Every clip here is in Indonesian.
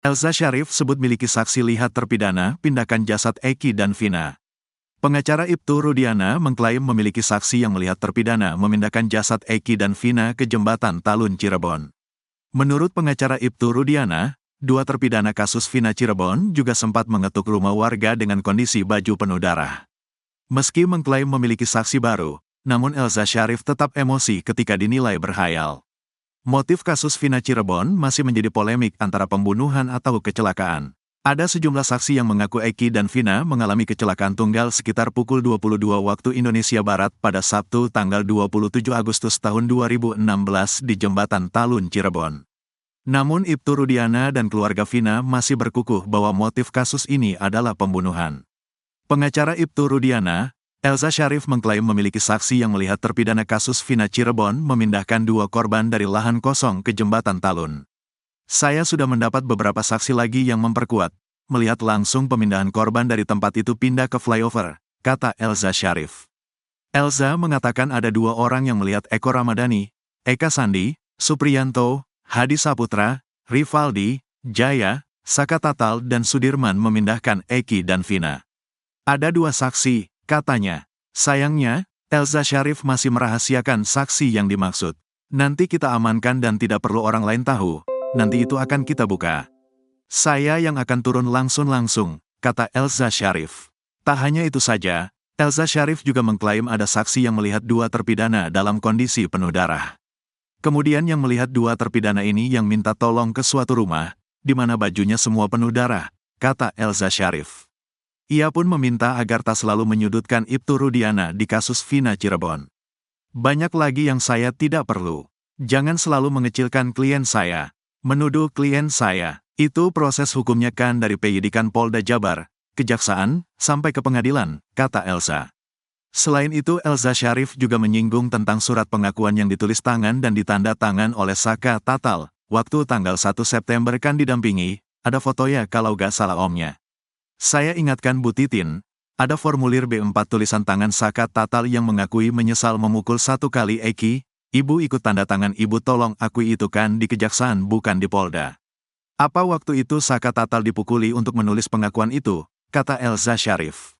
Elza Sharif sebut miliki saksi lihat terpidana pindahkan jasad Eki dan Vina. Pengacara Ibtu Rudiana mengklaim memiliki saksi yang melihat terpidana memindahkan jasad Eki dan Vina ke jembatan Talun Cirebon. Menurut pengacara Ibtu Rudiana, dua terpidana kasus Vina Cirebon juga sempat mengetuk rumah warga dengan kondisi baju penuh darah. Meski mengklaim memiliki saksi baru, namun Elza Sharif tetap emosi ketika dinilai berhayal. Motif kasus Vina Cirebon masih menjadi polemik antara pembunuhan atau kecelakaan. Ada sejumlah saksi yang mengaku Eki dan Vina mengalami kecelakaan tunggal sekitar pukul 22 waktu Indonesia Barat pada Sabtu tanggal 27 Agustus tahun 2016 di jembatan Talun Cirebon. Namun Ibtu Rudiana dan keluarga Vina masih berkukuh bahwa motif kasus ini adalah pembunuhan. Pengacara Ibtu Rudiana, Elza Sharif mengklaim memiliki saksi yang melihat terpidana kasus Vina Cirebon memindahkan dua korban dari lahan kosong ke jembatan Talun. Saya sudah mendapat beberapa saksi lagi yang memperkuat, melihat langsung pemindahan korban dari tempat itu pindah ke flyover, kata Elza Sharif. Elza mengatakan ada dua orang yang melihat Eko Ramadhani, Eka Sandi, Supriyanto, Hadi Saputra, Rivaldi, Jaya, Saka Tatal dan Sudirman memindahkan Eki dan Vina. Ada dua saksi, katanya. Sayangnya, Elza Sharif masih merahasiakan saksi yang dimaksud. Nanti kita amankan dan tidak perlu orang lain tahu. Nanti itu akan kita buka. Saya yang akan turun langsung, kata Elza Sharif. Tak hanya itu saja, Elza Sharif juga mengklaim ada saksi yang melihat dua terpidana dalam kondisi penuh darah. Kemudian yang melihat dua terpidana ini yang minta tolong ke suatu rumah, di mana bajunya semua penuh darah, kata Elza Sharif. Ia pun meminta agar tak selalu menyudutkan Ibtu Rudiana di kasus Vina Cirebon. Banyak lagi yang saya tidak perlu. Jangan selalu mengecilkan klien saya. Menuduh klien saya. Itu proses hukumnya kan dari penyidikan Polda Jabar, kejaksaan, sampai ke pengadilan, kata Elza. Selain itu Elza Sharif juga menyinggung tentang surat pengakuan yang ditulis tangan dan ditanda tangan oleh Saka Tatal. Waktu tanggal 1 September kan didampingi, ada fotonya kalau gak salah omnya. Saya ingatkan Bu Titin, ada formulir B4 tulisan tangan Saka Tatal yang mengakui menyesal memukul satu kali Eki, ibu ikut tanda tangan ibu tolong akui itu kan di kejaksaan bukan di Polda. Apa waktu itu Saka Tatal dipukuli untuk menulis pengakuan itu, kata Elza Sharif.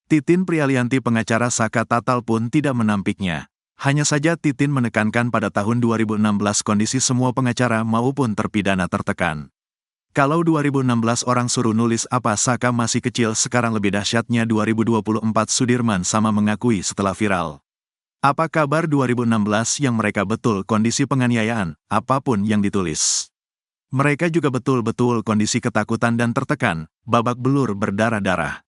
Titin Prialianti pengacara Saka Tatal pun tidak menampiknya. Hanya saja Titin menekankan pada tahun 2016 kondisi semua pengacara maupun terpidana tertekan. Kalau 2016 orang suruh nulis apa Saka masih kecil sekarang lebih dahsyatnya 2024 Sudirman sama mengakui setelah viral. Apa kabar 2016 yang mereka betul kondisi penganiayaan, apapun yang ditulis. Mereka juga betul-betul kondisi ketakutan dan tertekan, babak belur berdarah-darah.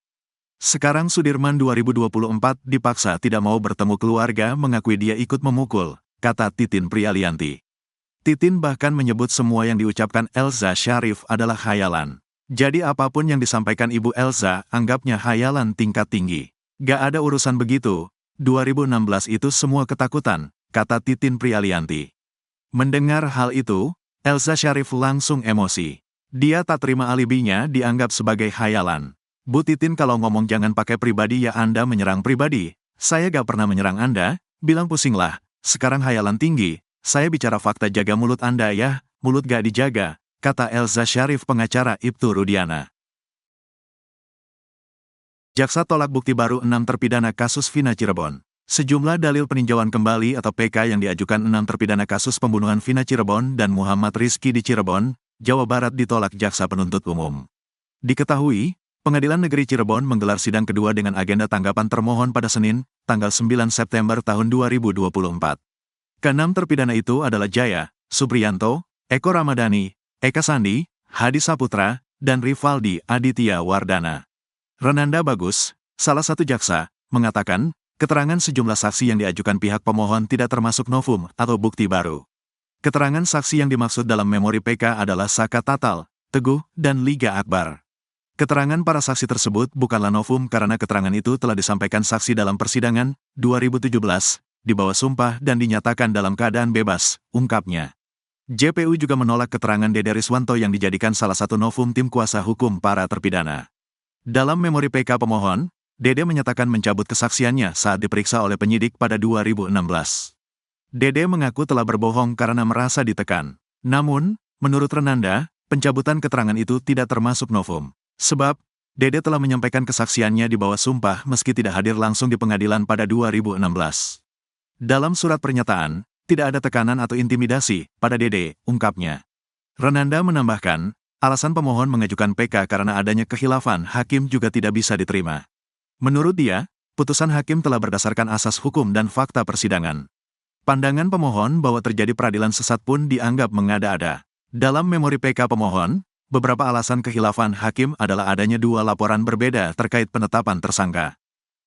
Sekarang Sudirman 2024 dipaksa tidak mau bertemu keluarga mengakui dia ikut memukul, kata Titin Prialianti. Titin bahkan menyebut semua yang diucapkan Elza Sharif adalah khayalan. Jadi apapun yang disampaikan Ibu Elza, anggapnya khayalan tingkat tinggi. Gak ada urusan begitu, 2016 itu semua ketakutan, kata Titin Prialianti. Mendengar hal itu, Elza Sharif langsung emosi. Dia tak terima alibinya dianggap sebagai khayalan. Bu Titin kalau ngomong jangan pakai pribadi ya Anda menyerang pribadi. Saya gak pernah menyerang Anda, bilang pusinglah. Sekarang khayalan tinggi. Saya bicara fakta jaga mulut Anda ya, mulut gak dijaga, kata Elza Sharif pengacara Ibtu Rudiana. Jaksa tolak bukti baru 6 terpidana kasus Vina Cirebon. Sejumlah dalil peninjauan kembali atau PK yang diajukan 6 terpidana kasus pembunuhan Vina Cirebon dan Muhammad Rizky di Cirebon, Jawa Barat ditolak jaksa penuntut umum. Diketahui, Pengadilan Negeri Cirebon menggelar sidang kedua dengan agenda tanggapan termohon pada Senin, tanggal 9 September tahun 2024. Keenam terpidana itu adalah Jaya, Supriyanto, Eko Ramadhani, Eka Sandi, Hadi Saputra, dan Rivaldi Aditya Wardana. Renanda Bagus, salah satu jaksa, mengatakan, keterangan sejumlah saksi yang diajukan pihak pemohon tidak termasuk novum atau bukti baru. Keterangan saksi yang dimaksud dalam memori PK adalah Saka Tatal, Teguh, dan Liga Akbar. Keterangan para saksi tersebut bukanlah novum karena keterangan itu telah disampaikan saksi dalam persidangan 2017, di bawah sumpah dan dinyatakan dalam keadaan bebas, ungkapnya. JPU juga menolak keterangan Dede Riswanto yang dijadikan salah satu novum tim kuasa hukum para terpidana. Dalam memori PK pemohon, Dede menyatakan mencabut kesaksiannya saat diperiksa oleh penyidik pada 2016. Dede mengaku telah berbohong karena merasa ditekan. Namun, menurut Renanda, pencabutan keterangan itu tidak termasuk novum. Sebab, Dede telah menyampaikan kesaksiannya di bawah sumpah meski tidak hadir langsung di pengadilan pada 2016. Dalam surat pernyataan, tidak ada tekanan atau intimidasi pada Dede, ungkapnya. Renanda menambahkan, alasan pemohon mengajukan PK karena adanya kekhilafan hakim juga tidak bisa diterima. Menurut dia, putusan hakim telah berdasarkan asas hukum dan fakta persidangan. Pandangan pemohon bahwa terjadi peradilan sesat pun dianggap mengada-ada. Dalam memori PK pemohon, beberapa alasan kekhilafan hakim adalah adanya dua laporan berbeda terkait penetapan tersangka.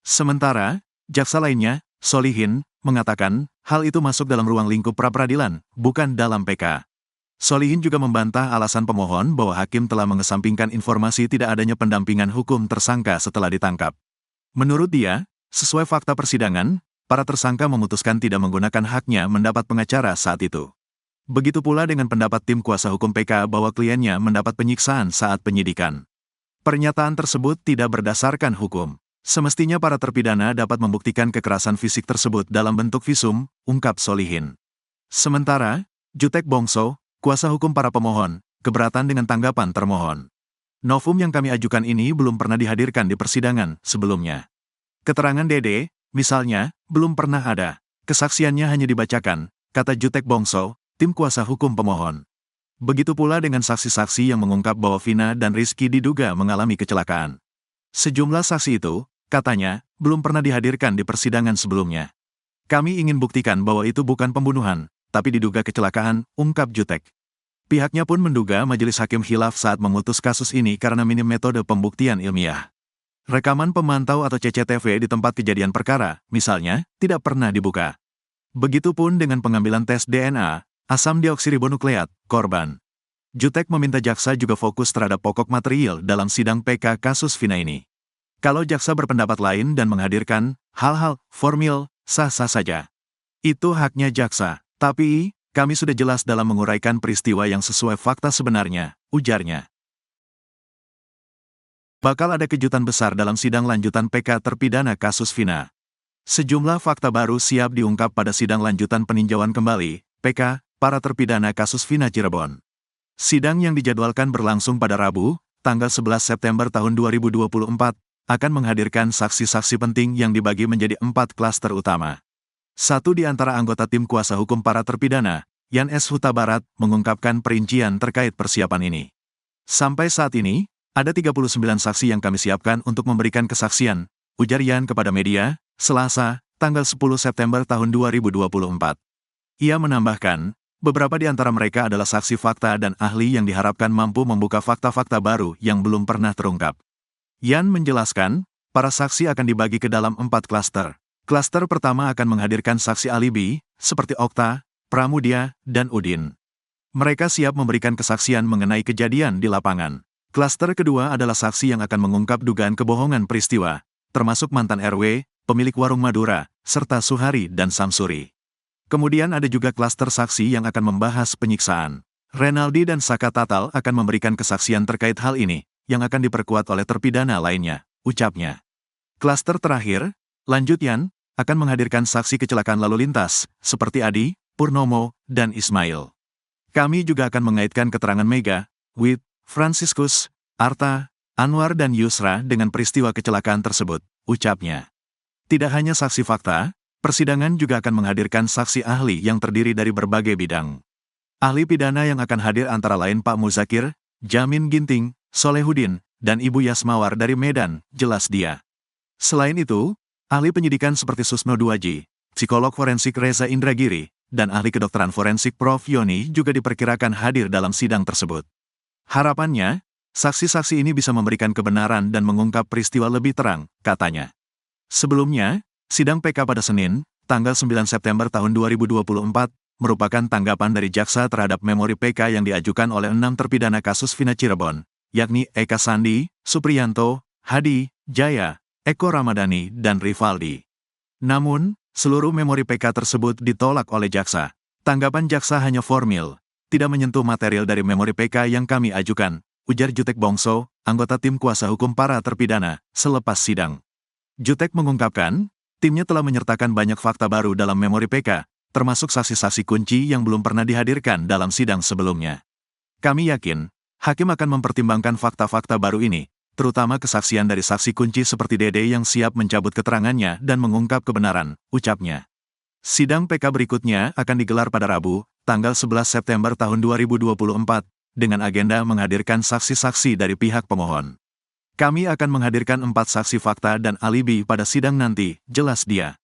Sementara, jaksa lainnya, Solihin, mengatakan, hal itu masuk dalam ruang lingkup pra-peradilan, bukan dalam PK. Solihin juga membantah alasan pemohon bahwa hakim telah mengesampingkan informasi tidak adanya pendampingan hukum tersangka setelah ditangkap. Menurut dia, sesuai fakta persidangan, para tersangka memutuskan tidak menggunakan haknya mendapat pengacara saat itu. Begitu pula dengan pendapat tim kuasa hukum PK bahwa kliennya mendapat penyiksaan saat penyidikan. Pernyataan tersebut tidak berdasarkan hukum. Semestinya para terpidana dapat membuktikan kekerasan fisik tersebut dalam bentuk visum, ungkap Solihin. Sementara, Jutek Bongso, kuasa hukum para pemohon, keberatan dengan tanggapan termohon. Novum yang kami ajukan ini belum pernah dihadirkan di persidangan sebelumnya. Keterangan Dede, misalnya, belum pernah ada. Kesaksiannya hanya dibacakan, kata Jutek Bongso, tim kuasa hukum pemohon. Begitu pula dengan saksi-saksi yang mengungkap bahwa Vina dan Rizky diduga mengalami kecelakaan. Sejumlah saksi itu, katanya, belum pernah dihadirkan di persidangan sebelumnya. Kami ingin buktikan bahwa itu bukan pembunuhan, tapi diduga kecelakaan, ungkap Jutek. Pihaknya pun menduga majelis hakim khilaf saat memutus kasus ini karena minim metode pembuktian ilmiah. Rekaman pemantau atau CCTV di tempat kejadian perkara, misalnya, tidak pernah dibuka. Begitupun dengan pengambilan tes DNA, asam deoksiribonukleat, korban. Jutek meminta jaksa juga fokus terhadap pokok material dalam sidang PK kasus Vina ini. Kalau jaksa berpendapat lain dan menghadirkan hal-hal formil, sah-sah saja. Itu haknya jaksa, tapi kami sudah jelas dalam menguraikan peristiwa yang sesuai fakta sebenarnya, ujarnya. Bakal ada kejutan besar dalam sidang lanjutan PK terpidana kasus Vina. Sejumlah fakta baru siap diungkap pada sidang lanjutan peninjauan kembali, PK, para terpidana kasus Vina Cirebon. Sidang yang dijadwalkan berlangsung pada Rabu, tanggal 11 September tahun 2024, akan menghadirkan saksi-saksi penting yang dibagi menjadi 4 klaster utama. Satu di antara anggota tim kuasa hukum para terpidana, Yan S. Huta Barat, mengungkapkan perincian terkait persiapan ini. Sampai saat ini, ada 39 saksi yang kami siapkan untuk memberikan kesaksian, ujar Yan kepada media, Selasa, tanggal 10 September tahun 2024. Ia menambahkan, beberapa di antara mereka adalah saksi fakta dan ahli yang diharapkan mampu membuka fakta-fakta baru yang belum pernah terungkap. Yan menjelaskan, para saksi akan dibagi ke dalam 4 klaster. Klaster pertama akan menghadirkan saksi alibi, seperti Okta, Pramudia, dan Udin. Mereka siap memberikan kesaksian mengenai kejadian di lapangan. Klaster kedua adalah saksi yang akan mengungkap dugaan kebohongan peristiwa, termasuk mantan RW, pemilik warung Madura, serta Suhari dan Samsuri. Kemudian ada juga klaster saksi yang akan membahas penyiksaan. Renaldi dan Saka Tatal akan memberikan kesaksian terkait hal ini, yang akan diperkuat oleh terpidana lainnya, ucapnya. Klaster terakhir, lanjut Yan, akan menghadirkan saksi kecelakaan lalu lintas, seperti Adi, Purnomo, dan Ismail. Kami juga akan mengaitkan keterangan Mega, Wit, Franciscus, Arta, Anwar dan Yusra dengan peristiwa kecelakaan tersebut, ucapnya. Tidak hanya saksi fakta, persidangan juga akan menghadirkan saksi ahli yang terdiri dari berbagai bidang. Ahli pidana yang akan hadir antara lain Pak Muzakir, Jamin Ginting, Solehudin, dan Ibu Yasmawar dari Medan, jelas dia. Selain itu, ahli penyidikan seperti Susno Duaji, psikolog forensik Reza Indragiri, dan ahli kedokteran forensik Prof. Yoni juga diperkirakan hadir dalam sidang tersebut. Harapannya, saksi-saksi ini bisa memberikan kebenaran dan mengungkap peristiwa lebih terang, katanya. Sebelumnya, sidang PK pada Senin, tanggal 9 September tahun 2024, merupakan tanggapan dari jaksa terhadap memori PK yang diajukan oleh 6 terpidana kasus Vina Cirebon, yakni Eka Sandi, Supriyanto, Hadi, Jaya, Eko Ramadhani, dan Rivaldi. Namun, seluruh memori PK tersebut ditolak oleh jaksa. Tanggapan jaksa hanya formil, tidak menyentuh material dari memori PK yang kami ajukan, ujar Jutek Bongso, anggota tim kuasa hukum para terpidana, selepas sidang. Jutek mengungkapkan, timnya telah menyertakan banyak fakta baru dalam memori PK, termasuk saksi-saksi kunci yang belum pernah dihadirkan dalam sidang sebelumnya. Kami yakin, Hakim akan mempertimbangkan fakta-fakta baru ini, terutama kesaksian dari saksi kunci seperti Dede yang siap mencabut keterangannya dan mengungkap kebenaran, ucapnya. Sidang PK berikutnya akan digelar pada Rabu, tanggal 11 September tahun 2024, dengan agenda menghadirkan saksi-saksi dari pihak pemohon. Kami akan menghadirkan 4 saksi fakta dan alibi pada sidang nanti, jelas dia.